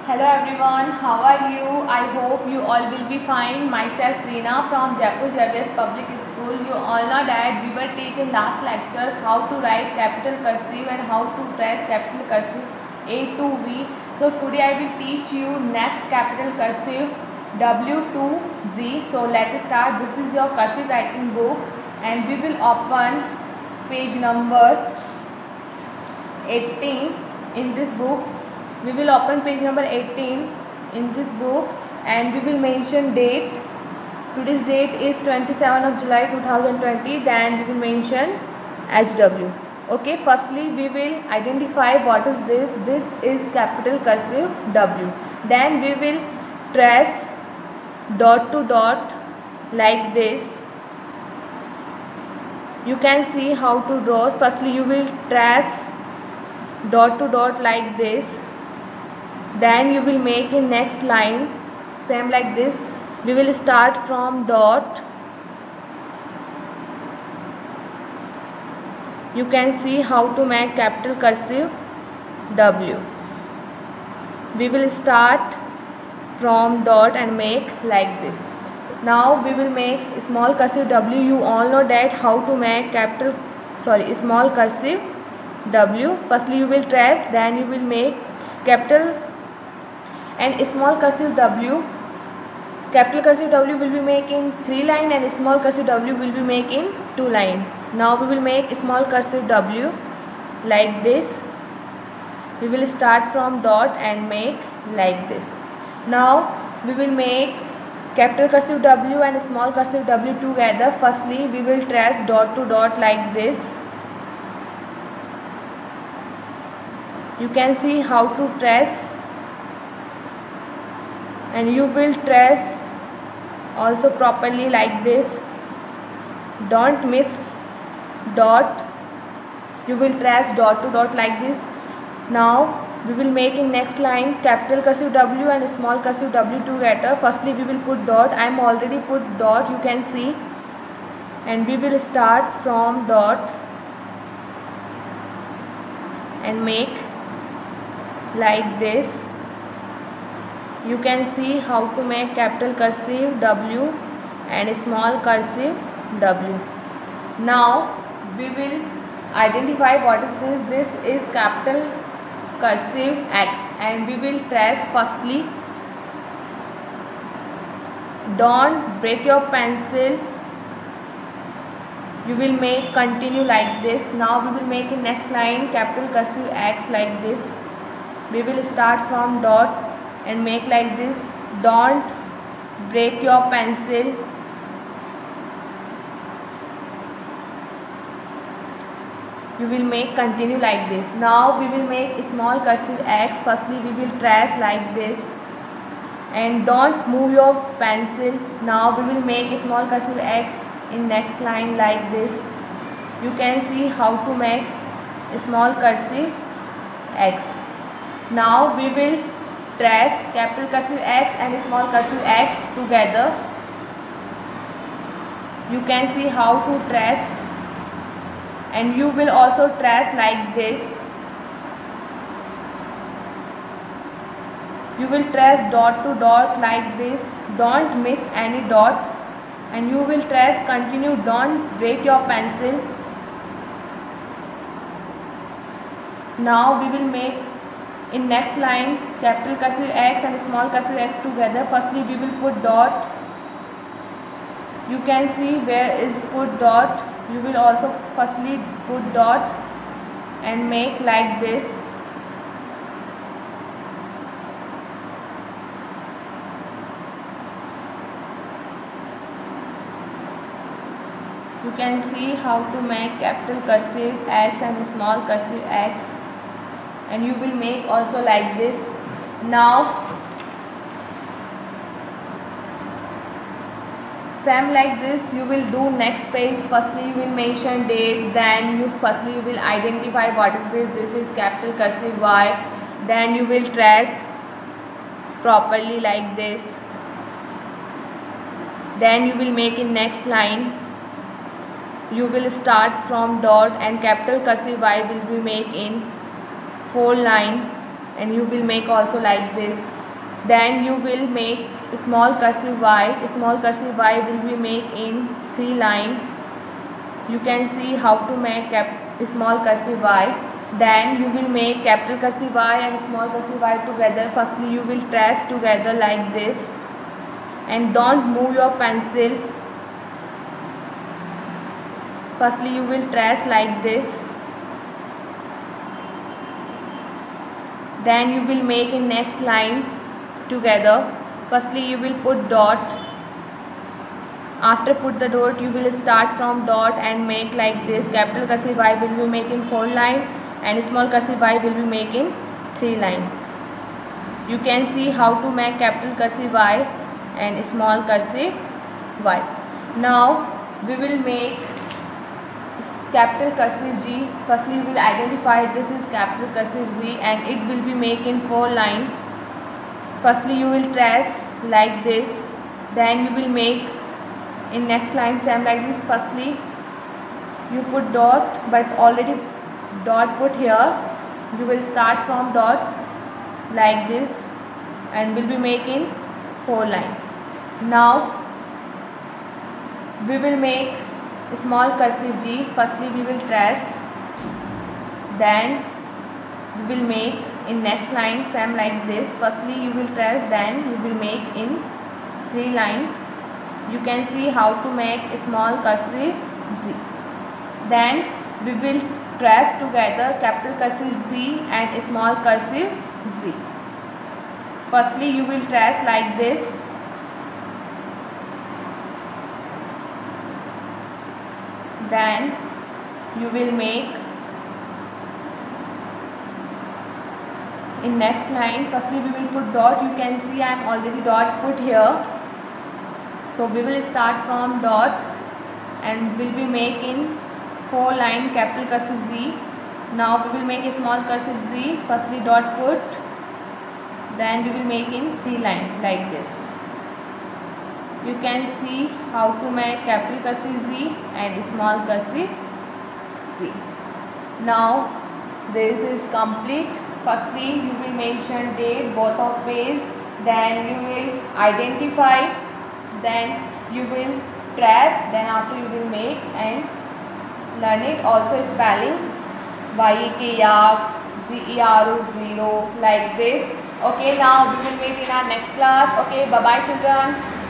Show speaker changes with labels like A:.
A: Hello everyone, how are you? I hope you all will be fine. Myself Reena from Jaipur JVS Public School. You all know that we were teaching last lectures how to write capital cursive and how to trace capital cursive A to V. So today I will teach you next capital cursive W to Z. So let's start. This is your cursive writing book and we will open page number 18 in this book. We will open page number 18 in this book and we will mention date. Today's date is 27 of July 2020. Then we will mention HW. Okay, firstly we will identify what is this. This is capital cursive W. Then we will trace dot to dot like this. You can see how to draw. Firstly you will trace dot to dot like this. Then you will make in next line same like this. We will start from dot. You can see how to make capital cursive W. We will start from dot and make like this. Now we will make small cursive W. You all know that how to make small cursive W. Firstly you will trace, then you will make capital and small cursive W. Capital cursive W will be made in 3 line and small cursive W will be made in 2 line. Now we will make small cursive W like this. We will start from dot and make like this. Now we will make capital cursive W and small cursive W together. Firstly we will trace dot to dot like this. You can see how to trace. And you will trace also properly like this. Don't miss dot. You will trace dot to dot like this. Now we will make in next line capital cursive W and small cursive W together. Firstly we will put dot. I am already put dot, you can see. And we will start from dot and make like this. You can see how to make capital cursive W and small cursive W. Now we will identify what is this. This is capital cursive X and we will trace firstly. Don't break your pencil. You will make continue like this. Now we will make in next line capital cursive X like this. We will start from dot and make like this. Don't break your pencil. You will make continue like this. Now we will make small cursive X. Firstly we will trace like this and don't move your pencil. Now we will make small cursive X in next line like this. You can see how to make small cursive X. Now we will trace capital cursive X and small cursive X together. You can see how to trace and you will also trace like this. You will trace dot to dot like this. Don't miss any dot and you will trace continue. Don't break your pencil. Now we will make in next line capital cursive X and small cursive X together. Firstly we will put dot. You can see where is put dot. You will also firstly put dot and make like this. You can see how to make capital cursive X and small cursive X. And you will make also like this. Now same like this you will do next page. Firstly you will mention date, then you will identify what is this. This is capital cursive Y. Then you will trace properly like this. Then you will make in next line. You will start from dot and capital cursive Y will be made in 4 line and you will make also like this. Then you will make small cursive y. Small cursive y will be made in 3 line. You can see how to make small cursive y. Then you will make capital cursive Y and small cursive y together. Firstly you will trace together like this, and don't move your pencil. Firstly you will trace like this. Then you will make in next line together. Firstly you will put dot. After put the dot, you will start from dot and make like this. Capital cursive Y will be making 4 line and small cursive y will be making 3 line. You can see how to make capital cursive y and small cursive y. Now we will make capital cursive G. Firstly you will identify this is capital cursive Z and it will be making 4 line. Firstly you will trace like this. Then you will make in next line same like this. Firstly you put dot, but already dot put here. You will start from dot like this and will be making 4 line. Now we will make small cursive G. Firstly we will trace, then we will make in next line same like this. Firstly you will trace, then you will make in 3 line. You can see how to make small cursive Z. Then we will trace together capital cursive Z and small cursive Z. Firstly you will trace like this. Then you will make in next line. Firstly we will put dot. You can see I am already dot put here. So we will start from dot and will be making 4 line capital cursive Z. Now we will make a small cursive Z. Firstly dot put, then we will make in 3 line like this. You can see how to make capital cursive Z and small cursive Z. Now this is complete. Firstly you will mention date both of ways, then you will identify, then you will trace, then after you will make and learn it. Also spelling YEKR, ZERO, 0 like this. Okay, now we will meet in our next class. Okay, bye bye children.